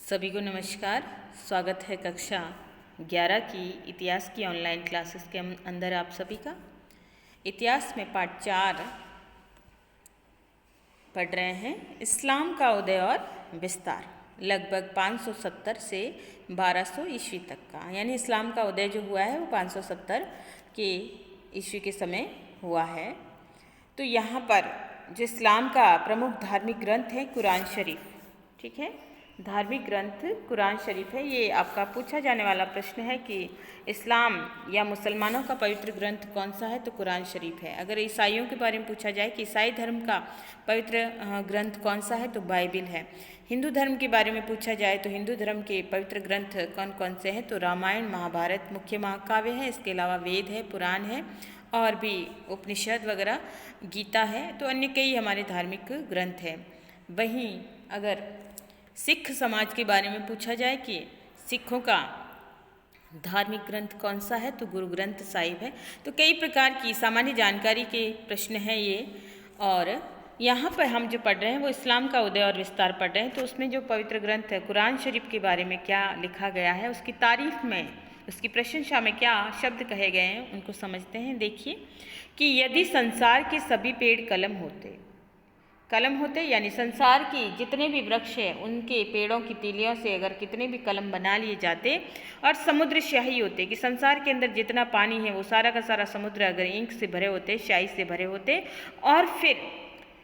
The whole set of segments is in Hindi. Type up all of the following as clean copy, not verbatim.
सभी को नमस्कार। स्वागत है कक्षा 11 की इतिहास की ऑनलाइन क्लासेस के अंदर आप सभी का। इतिहास में पाठ 4 पढ़ रहे हैं, इस्लाम का उदय और विस्तार, लगभग 570 से 1200 ईस्वी तक का। यानी इस्लाम का उदय जो हुआ है वो 570 के ईस्वी के समय हुआ है। तो यहाँ पर जो इस्लाम का प्रमुख धार्मिक ग्रंथ है कुरान शरीफ, ठीक है, धार्मिक ग्रंथ कुरान शरीफ है। ये आपका पूछा जाने वाला प्रश्न है कि इस्लाम या मुसलमानों का पवित्र ग्रंथ कौन सा है, तो कुरान शरीफ है। अगर ईसाइयों के बारे में पूछा जाए कि ईसाई धर्म का पवित्र ग्रंथ कौन सा है, तो बाइबिल है। हिंदू धर्म के बारे में पूछा जाए तो हिंदू धर्म के पवित्र ग्रंथ कौन कौन से हैं, तो रामायण, महाभारत मुख्य महाकाव्य है। इसके अलावा वेद है, पुराण है और भी उपनिषद वगैरह, गीता है। तो अन्य कई हमारे धार्मिक ग्रंथ हैं। वहीं अगर सिख समाज के बारे में पूछा जाए कि सिखों का धार्मिक ग्रंथ कौन सा है, तो गुरु ग्रंथ साहिब है। तो कई प्रकार की सामान्य जानकारी के प्रश्न हैं ये। और यहाँ पर हम जो पढ़ रहे हैं वो इस्लाम का उदय और विस्तार पढ़ रहे हैं। तो उसमें जो पवित्र ग्रंथ है कुरान शरीफ के बारे में क्या लिखा गया है, उसकी तारीफ में, उसकी प्रशंसा में क्या शब्द कहे गए हैं, उनको समझते हैं। देखिए कि यदि संसार के सभी पेड़ कलम होते यानी संसार की जितने भी वृक्ष हैं उनके पेड़ों की तीलियों से अगर कितने भी कलम बना लिए जाते और समुद्र स्याही होते, कि संसार के अंदर जितना पानी है वो सारा का सारा समुद्र अगर इंक से भरे होते, स्याही से भरे होते, और फिर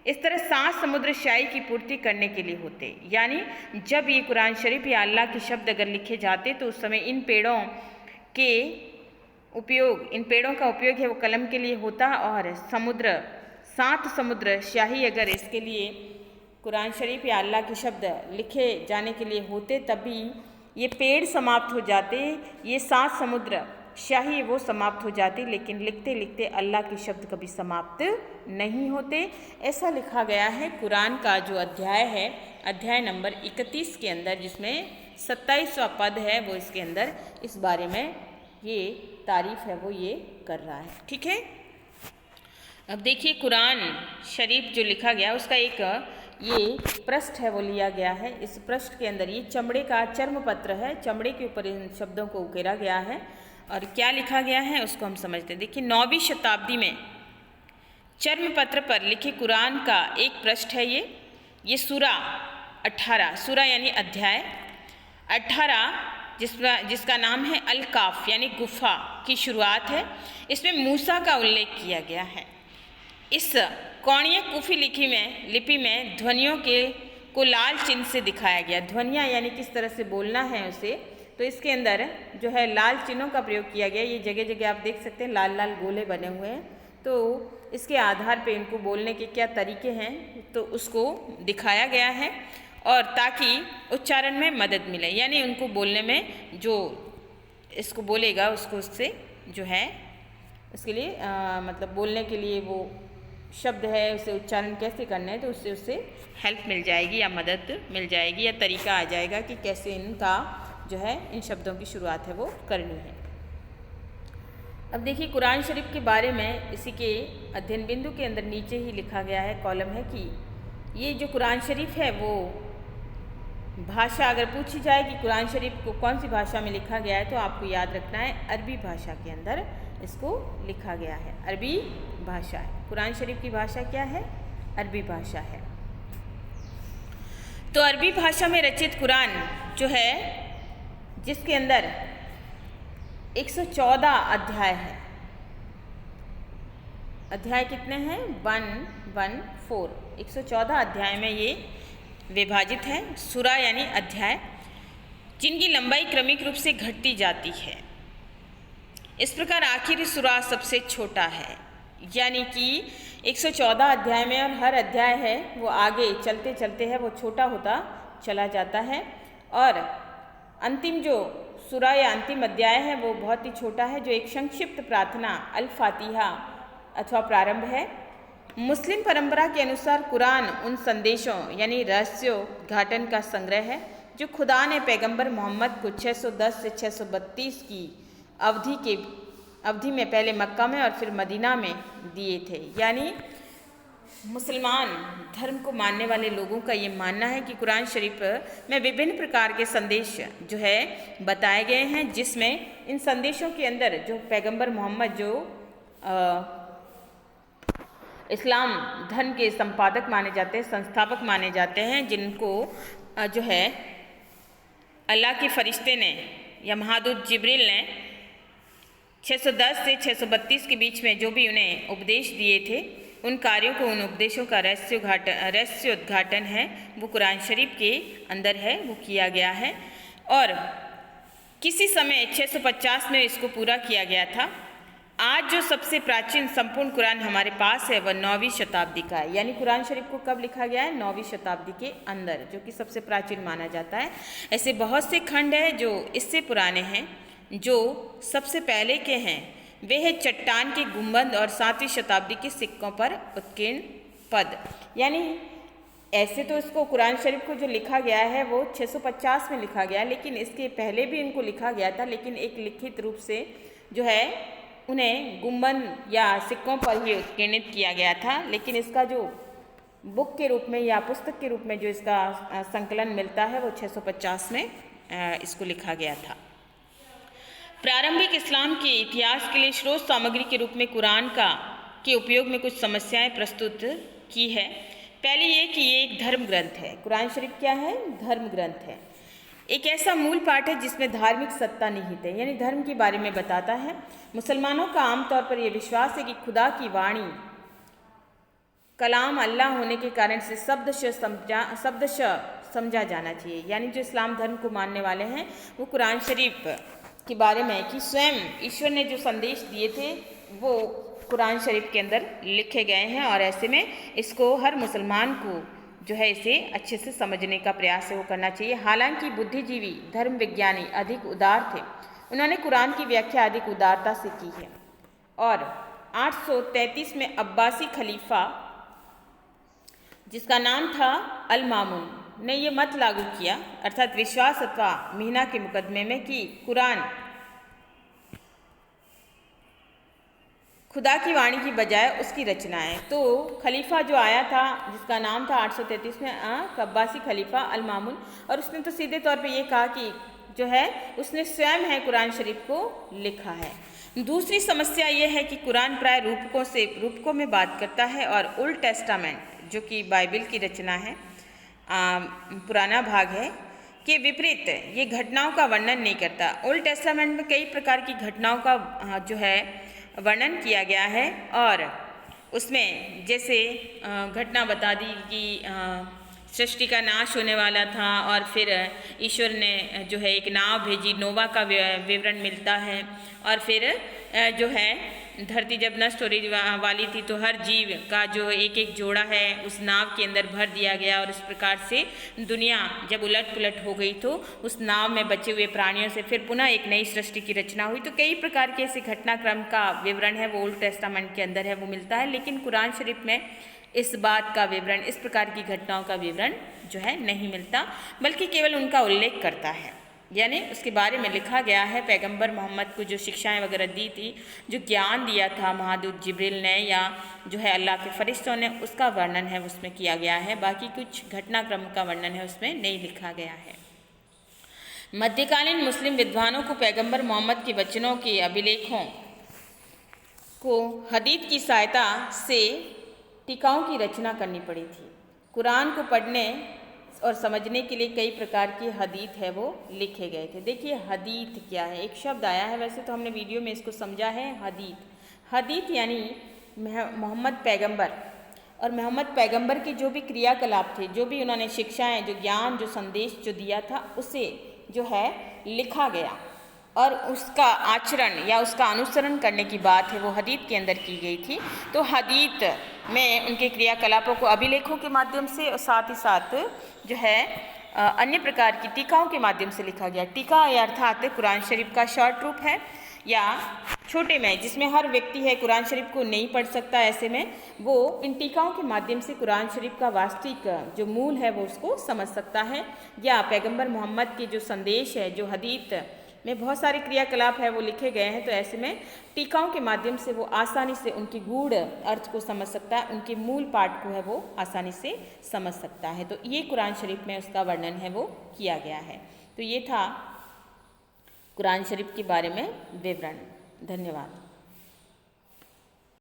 इस तरह 7 समुद्र स्याही की पूर्ति करने के लिए होते। यानी जब ये कुरान शरीफ या अल्लाह के शब्द अगर लिखे जाते तो उस समय इन पेड़ों का उपयोग है वो कलम के लिए होता, और 7 समुद्र स्याही अगर इसके लिए कुरान शरीफ या अल्लाह के शब्द लिखे जाने के लिए होते, तभी ये पेड़ समाप्त हो जाते, ये 7 समुद्र स्याही वो समाप्त हो जाती। लेकिन लिखते लिखते अल्लाह के शब्द कभी समाप्त नहीं होते। ऐसा लिखा गया है कुरान का जो अध्याय है, अध्याय नंबर 31 के अंदर, जिसमें 27वां पद है, वो इसके अंदर इस बारे में ये तारीफ है वो ये कर रहा है। ठीक है, अब देखिए कुरान शरीफ जो लिखा गया उसका एक ये पृष्ठ है वो लिया गया है। इस पृष्ठ के अंदर ये चमड़े का चर्म पत्र है, चमड़े के ऊपर इन शब्दों को उकेरा गया है। और क्या लिखा गया है उसको हम समझते हैं। देखिए 9वीं शताब्दी में चर्म पत्र पर लिखे कुरान का एक पृष्ठ है ये सूरा 18, सूरा यानी अध्याय 18 जिसका नाम है अल काफ यानी गुफा की शुरुआत है। इसमें मूसा का उल्लेख किया गया है। इस कोणीय कुफी लिपि में ध्वनियों को लाल चिन्ह से दिखाया गया। ध्वनियाँ यानी किस तरह से बोलना है उसे, तो इसके अंदर जो है लाल चिन्हों का प्रयोग किया गया। ये जगह जगह आप देख सकते हैं लाल लाल गोले बने हुए हैं। तो इसके आधार पे इनको बोलने के क्या तरीके हैं तो उसको दिखाया गया है, और ताकि उच्चारण में मदद मिले, यानी उनको बोलने में जो इसको बोलेगा उसको उससे जो है उसके लिए मतलब बोलने के लिए वो शब्द है उसे उच्चारण कैसे करना है, तो उससे हेल्प मिल जाएगी या मदद मिल जाएगी या तरीका आ जाएगा कि कैसे इनका जो है इन शब्दों की शुरुआत है वो करनी है। अब देखिए कुरान शरीफ के बारे में इसी के अध्ययन बिंदु के अंदर नीचे ही लिखा गया है, कॉलम है, कि ये जो कुरान शरीफ है वो भाषा अगर पूछी जाए कि कुरान शरीफ को कौन सी भाषा में लिखा गया है, तो आपको याद रखना है अरबी भाषा के अंदर इसको लिखा गया है। अरबी भाषा है कुरान शरीफ की भाषा, क्या है, अरबी भाषा है। तो अरबी भाषा में रचित कुरान जो है जिसके अंदर 114 अध्याय है। अध्याय कितने हैं, 114, 114 अध्याय में ये विभाजित है। सूरा यानी अध्याय, जिनकी लंबाई क्रमिक रूप से घटती जाती है। इस प्रकार आखिरी सूरा सबसे छोटा है, यानी कि 114 अध्याय में, और हर अध्याय है वो आगे चलते चलते है वो छोटा होता चला जाता है। और अंतिम जो सूरा या अंतिम अध्याय है वो बहुत ही छोटा है, जो एक संक्षिप्त प्रार्थना अल फातिहा अथवा प्रारंभ है। मुस्लिम परंपरा के अनुसार कुरान उन संदेशों यानी रहस्योद्घाटन का संग्रह है जो खुदा ने पैगंबर मोहम्मद को 610 से 632 की अवधि में पहले मक्का में और फिर मदीना में दिए थे। यानी मुसलमान धर्म को मानने वाले लोगों का ये मानना है कि कुरान शरीफ में विभिन्न प्रकार के संदेश जो है बताए गए हैं, जिसमें इन संदेशों के अंदर जो पैगंबर मोहम्मद जो इस्लाम धर्म के संपादक माने जाते हैं, संस्थापक माने जाते हैं, जिनको जो है अल्लाह के फरिश्ते ने या महादूत जिब्रील ने 610 से 632 के बीच में जो भी उन्हें उपदेश दिए थे, उन कार्यों को, उन उपदेशों का रहस्योद्घाटन है वो कुरान शरीफ के अंदर है, वो किया गया है। और किसी समय 650 में इसको पूरा किया गया था। आज जो सबसे प्राचीन संपूर्ण कुरान हमारे पास है वह 9वीं शताब्दी का है। यानी कुरान शरीफ को कब लिखा गया है? 9वीं शताब्दी के अंदर, जो कि सबसे प्राचीन माना जाता है। ऐसे बहुत से खंड हैं जो इससे पुराने हैं। जो सबसे पहले के हैं वे है चट्टान के गुंबद और 7वीं शताब्दी के सिक्कों पर उत्कीर्ण पद। यानी ऐसे तो इसको कुरान शरीफ को जो लिखा गया है वो 650 में लिखा गया, लेकिन इसके पहले भी इनको लिखा गया था, लेकिन एक लिखित रूप से जो है उन्हें गुंबद या सिक्कों पर ही उत्कीर्णित किया गया था। लेकिन इसका जो बुक के रूप में या पुस्तक के रूप में जो इसका संकलन मिलता है वो 650 में इसको लिखा गया था। प्रारंभिक इस्लाम के इतिहास के लिए स्रोत सामग्री के रूप में कुरान के उपयोग में कुछ समस्याएं प्रस्तुत की है। पहली ये कि ये एक धर्म ग्रंथ है। कुरान शरीफ क्या है? धर्म ग्रंथ है। एक ऐसा मूल पाठ है जिसमें धार्मिक सत्ता निहित है, यानी धर्म के बारे में बताता है। मुसलमानों का आमतौर पर यह विश्वास है कि खुदा की वाणी कलाम अल्लाह होने के कारण से शब्दशः समझा जाना चाहिए। यानी जो इस्लाम धर्म को मानने वाले हैं वो कुरान शरीफ के बारे में कि स्वयं ईश्वर ने जो संदेश दिए थे वो कुरान शरीफ के अंदर लिखे गए हैं, और ऐसे में इसको हर मुसलमान को जो है इसे अच्छे से समझने का प्रयास वो करना चाहिए। हालांकि बुद्धिजीवी धर्म विज्ञानी अधिक उदार थे, उन्होंने कुरान की व्याख्या अधिक उदारता से की है। और 833 में अब्बासी खलीफा जिसका नाम था अल मामून ने ये मत लागू किया, अर्थात विश्वास अथवा मीना के मुकदमे में, कि कुरान खुदा की वाणी की बजाय उसकी रचना है। तो खलीफा जो आया था जिसका नाम था 833 में अब्बासी खलीफा अल मामून, और उसने तो सीधे तौर पे ये कहा कि जो है उसने स्वयं है कुरान शरीफ को लिखा है। दूसरी समस्या ये है कि कुरान प्राय रूपकों में बात करता है, और ओल्ड टेस्टामेंट जो कि बाइबल की रचना है, पुराना भाग है, के विपरीत ये घटनाओं का वर्णन नहीं करता। ओल्ड टेस्टामेंट में कई प्रकार की घटनाओं का जो है वर्णन किया गया है, और उसमें जैसे घटना बता दी कि सृष्टि का नाश होने वाला था और फिर ईश्वर ने जो है एक नाव भेजी, नोवा का विवरण मिलता है, और फिर जो है धरती जब नष्ट होने वाली थी तो हर जीव का जो एक एक जोड़ा है उस नाव के अंदर भर दिया गया, और इस प्रकार से दुनिया जब उलट पुलट हो गई तो उस नाव में बचे हुए प्राणियों से फिर पुनः एक नई सृष्टि की रचना हुई। तो कई प्रकार के ऐसे घटनाक्रम का विवरण है वो ओल्ड टेस्टामेंट के अंदर है, वो मिलता है। लेकिन कुरान शरीफ में इस बात का विवरण, इस प्रकार की घटनाओं का विवरण जो है नहीं मिलता, बल्कि केवल उनका उल्लेख करता है। यानी उसके बारे में लिखा गया है पैगंबर मोहम्मद को जो शिक्षाएं वगैरह दी थी, जो ज्ञान दिया था महादूत जिब्रील ने या जो है अल्लाह के फरिश्तों ने, उसका वर्णन है उसमें किया गया है। बाकी कुछ घटनाक्रम का वर्णन है उसमें नहीं लिखा गया है। मध्यकालीन मुस्लिम विद्वानों को पैगंबर मोहम्मद के वचनों के अभिलेखों को हदीथ की सहायता से टीकाओं की रचना करनी पड़ी थी। कुरान को पढ़ने और समझने के लिए कई प्रकार की हदीत है वो लिखे गए थे। देखिए हदीत क्या है, एक शब्द आया है, वैसे तो हमने वीडियो में इसको समझा है हदीत। हदीत यानी मोहम्मद पैगंबर और मोहम्मद पैगंबर के जो भी क्रियाकलाप थे, जो भी उन्होंने शिक्षाएं, जो ज्ञान, जो संदेश जो दिया था, उसे जो है लिखा गया और उसका आचरण या उसका अनुसरण करने की बात है वो हदीत के अंदर की गई थी। तो हदीत में उनके क्रियाकलापों को अभिलेखों के माध्यम से और साथ ही साथ जो है अन्य प्रकार की टीकाओं के माध्यम से लिखा गया। टीका अर्थात कुरान शरीफ का शॉर्ट रूप है या छोटे में, जिसमें हर व्यक्ति है कुरान शरीफ को नहीं पढ़ सकता, ऐसे में वो इन टीकाओं के माध्यम से कुरान शरीफ का वास्तविक जो मूल है वो उसको समझ सकता है, या पैगंबर मोहम्मद के जो संदेश है, जो हदीत में बहुत सारे क्रियाकलाप है वो लिखे गए हैं, तो ऐसे में टीकाओं के माध्यम से वो आसानी से उनकी गूढ़ अर्थ को समझ सकता है, उनके मूल पाठ को है वो आसानी से समझ सकता है। तो ये कुरान शरीफ में उसका वर्णन है वो किया गया है। तो ये था कुरान शरीफ के बारे में विवरण। धन्यवाद।